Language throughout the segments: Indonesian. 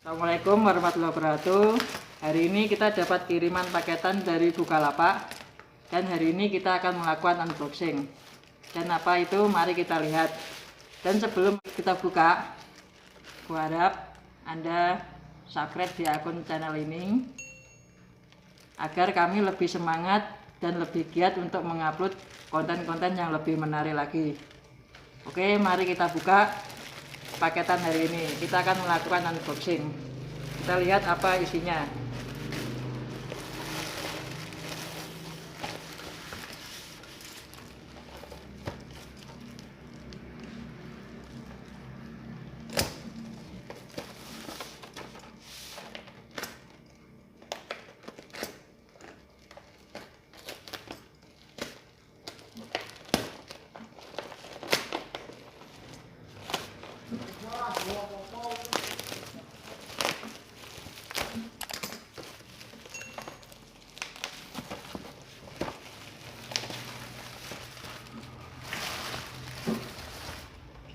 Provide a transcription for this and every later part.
Assalamualaikum warahmatullahi wabarakatuh. Hari ini kita dapat kiriman paketan dari Bukalapak dan hari ini kita akan melakukan unboxing. Dan apa itu? Mari kita lihat. Dan sebelum kita buka, aku harap Anda subscribe di akun channel ini agar kami lebih semangat dan lebih giat untuk mengupload konten-konten yang lebih menarik lagi. Oke, mari kita buka paketan hari ini. Kita akan melakukan unboxing. Kita lihat apa isinya.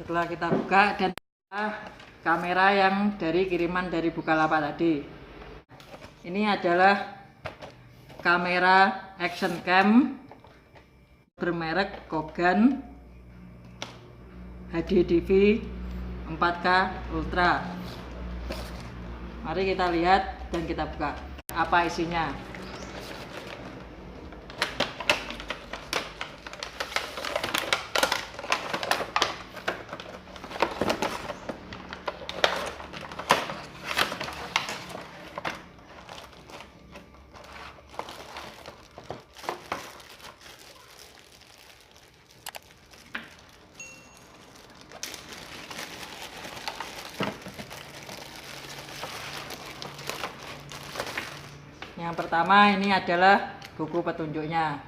Setelah kita buka dan kamera yang dari kiriman dari Bukalapak tadi, ini adalah kamera action cam bermerek Kogan HDDV 4K Ultra. Mari kita lihat dan kita buka apa isinya. Yang pertama ini adalah buku petunjuknya.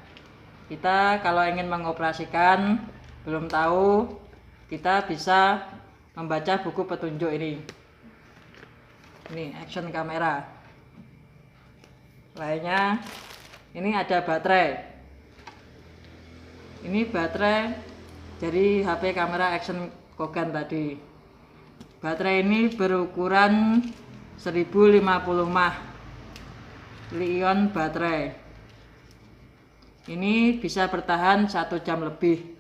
Kita kalau ingin mengoperasikan belum tahu, kita bisa membaca buku petunjuk ini. Ini action kamera. Lainnya ini ada baterai. Ini baterai dari HP kamera action Kogan tadi. Baterai ini berukuran 1050 mAh. Li-ion baterai ini bisa bertahan 1 jam lebih,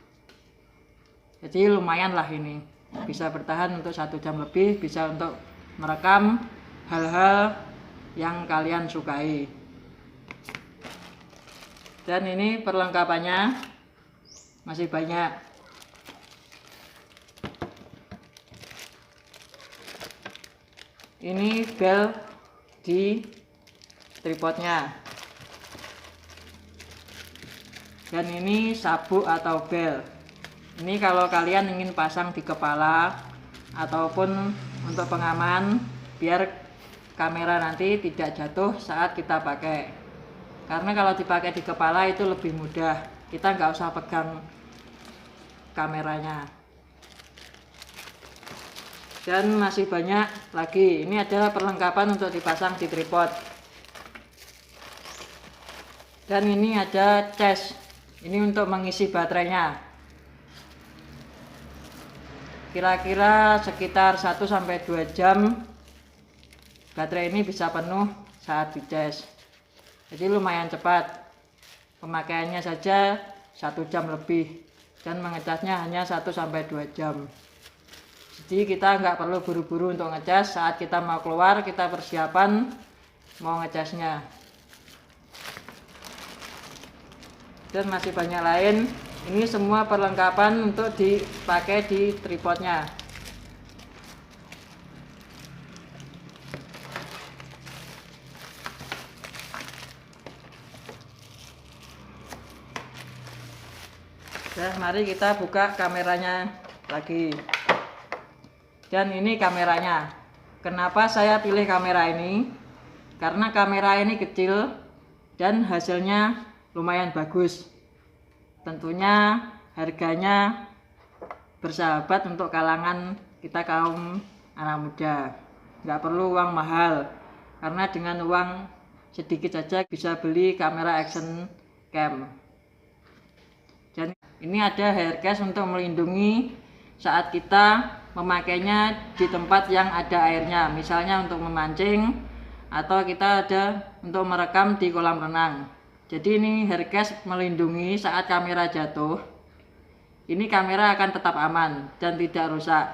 jadi lumayan lah, ini bisa bertahan untuk 1 jam lebih, bisa untuk merekam hal-hal yang kalian sukai. Dan ini perlengkapannya masih banyak. Ini bel di tripodnya, dan ini sabuk atau bel. Ini kalau kalian ingin pasang di kepala ataupun untuk pengaman biar kamera nanti tidak jatuh saat kita pakai. Karena kalau dipakai di kepala itu lebih mudah, kita nggak usah pegang kameranya. Dan masih banyak lagi. Ini adalah perlengkapan untuk dipasang di tripod. Dan ini ada cas, ini untuk mengisi baterainya. Kira-kira sekitar 1-2 jam baterai ini bisa penuh saat dicas. Jadi lumayan cepat. Pemakaiannya saja 1 jam lebih dan mengecasnya hanya 1-2 jam. Jadi kita nggak perlu buru-buru untuk ngecas. Saat kita mau keluar, kita persiapan mau ngecasnya. Dan masih banyak lain. Ini semua perlengkapan untuk dipakai di tripodnya. Nah, mari kita buka kameranya lagi. Dan ini kameranya. Kenapa saya pilih kamera ini? Karena kamera ini kecil dan hasilnya lumayan bagus. Tentunya harganya bersahabat untuk kalangan kita kaum anak muda. Nggak perlu uang mahal, karena dengan uang sedikit saja bisa beli kamera action cam. Dan ini ada hair case untuk melindungi saat kita memakainya di tempat yang ada airnya, misalnya untuk memancing atau kita ada untuk merekam di kolam renang. Jadi ini haircase melindungi saat kamera jatuh. Ini kamera akan tetap aman dan tidak rusak.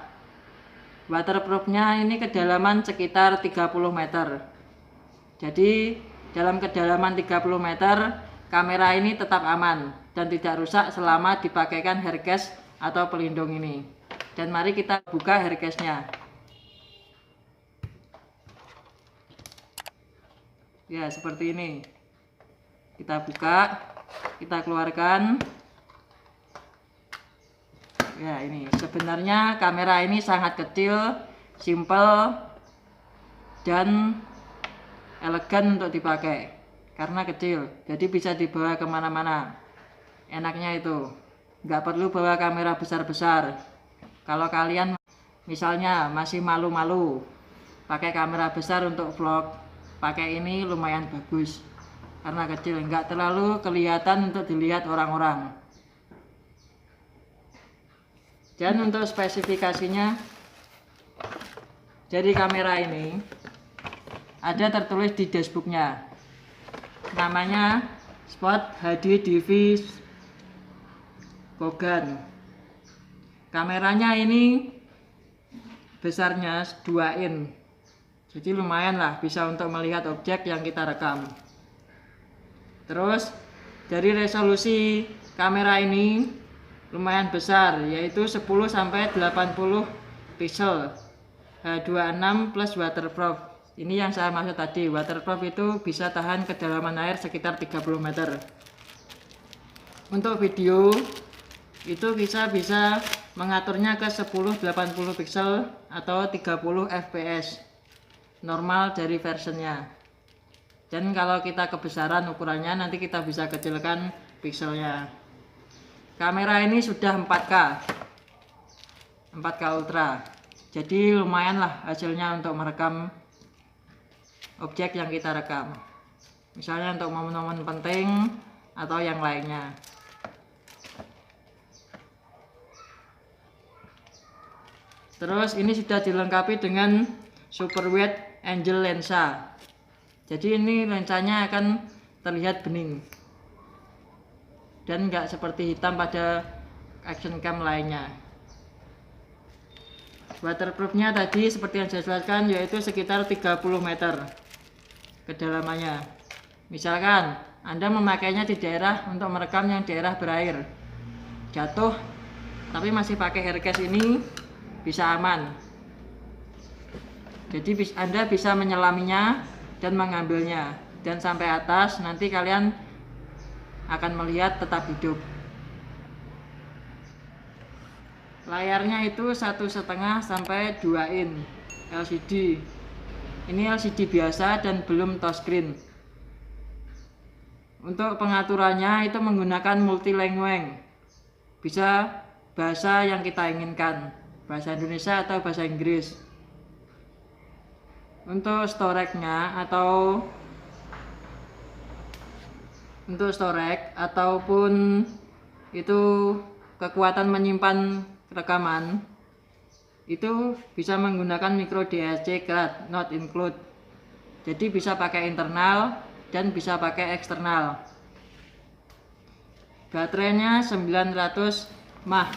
Waterproofnya ini kedalaman sekitar 30 meter. Jadi dalam kedalaman 30 meter kamera ini tetap aman dan tidak rusak selama dipakaikan haircase atau pelindung ini. Dan mari kita buka haircase-nya. Ya, seperti ini. Kita buka, kita keluarkan. Ya, ini sebenarnya kamera ini sangat kecil, simple, dan elegan untuk dipakai karena kecil, jadi bisa dibawa kemana-mana. Enaknya itu nggak perlu bawa kamera besar-besar. Kalau kalian misalnya masih malu-malu pakai kamera besar untuk vlog, pakai ini lumayan bagus karena kecil, nggak terlalu kelihatan untuk dilihat orang-orang. Dan untuk spesifikasinya, jadi kamera ini ada tertulis di dashboardnya, namanya Spot HD DV Kogan. Kameranya ini besarnya 2 in, jadi lumayan lah, bisa untuk melihat objek yang kita rekam. Terus dari resolusi kamera ini lumayan besar, yaitu 10-80 pixel, H26 plus waterproof. Ini yang saya maksud tadi, waterproof itu bisa tahan kedalaman air sekitar 30 meter. Untuk video itu bisa mengaturnya ke 10-80 pixel atau 30 fps normal dari versionnya. Dan kalau kita kebesaran ukurannya, nanti kita bisa kecilkan pixelnya. Kamera ini sudah 4K Ultra, jadi lumayan lah hasilnya untuk merekam objek yang kita rekam, misalnya untuk momen-momen penting atau yang lainnya. Terus ini sudah dilengkapi dengan super wide angle lensa, jadi ini lensanya akan terlihat bening dan nggak seperti hitam pada action cam lainnya. Waterproofnya tadi seperti yang saya jelaskan, yaitu sekitar 30 meter kedalamannya. Misalkan Anda memakainya di daerah untuk merekam yang daerah berair, jatuh tapi masih pakai haircase ini bisa aman. Jadi Anda bisa menyelaminya dan mengambilnya, dan sampai atas nanti kalian akan melihat tetap hidup. Layarnya itu 1,5 sampai 2 in LCD. Ini LCD biasa dan belum touchscreen. Untuk pengaturannya itu menggunakan multilanguage, bisa bahasa yang kita inginkan, bahasa Indonesia atau bahasa Inggris. Untuk storage-nya ataupun itu kekuatan menyimpan rekaman, itu bisa menggunakan micro DSC card not include. Jadi bisa pakai internal dan bisa pakai eksternal. Baterainya 900 mAh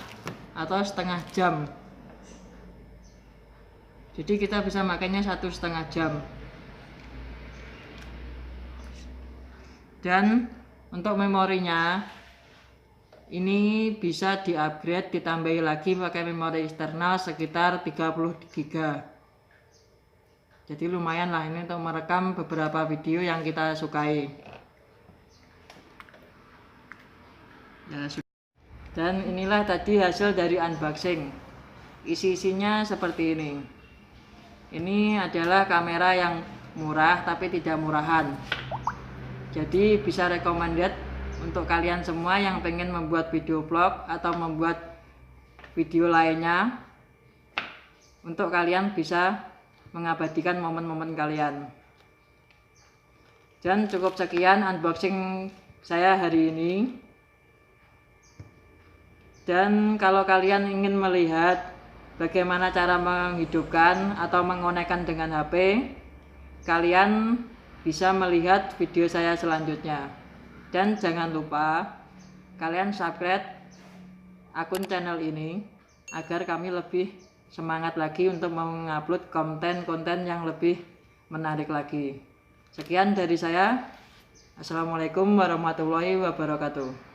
atau setengah jam. Jadi kita bisa makainya 1,5 jam. Dan untuk memorinya ini bisa di-upgrade, ditambahi lagi pakai memori eksternal sekitar 30 GB. Jadi lumayan lah ini untuk merekam beberapa video yang kita sukai. Dan inilah tadi hasil dari unboxing. Isi-isinya seperti ini. Ini adalah kamera yang murah tapi tidak murahan. Jadi bisa recommended untuk kalian semua yang pengen membuat video vlog atau membuat video lainnya, untuk kalian bisa mengabadikan momen-momen kalian. Dan cukup sekian unboxing saya hari ini. Dan kalau kalian ingin melihat bagaimana cara menghidupkan atau mengonekkan dengan HP, kalian bisa melihat video saya selanjutnya. Dan jangan lupa kalian subscribe akun channel ini agar kami lebih semangat lagi untuk mengupload konten-konten yang lebih menarik lagi. Sekian dari saya. Assalamualaikum warahmatullahi wabarakatuh.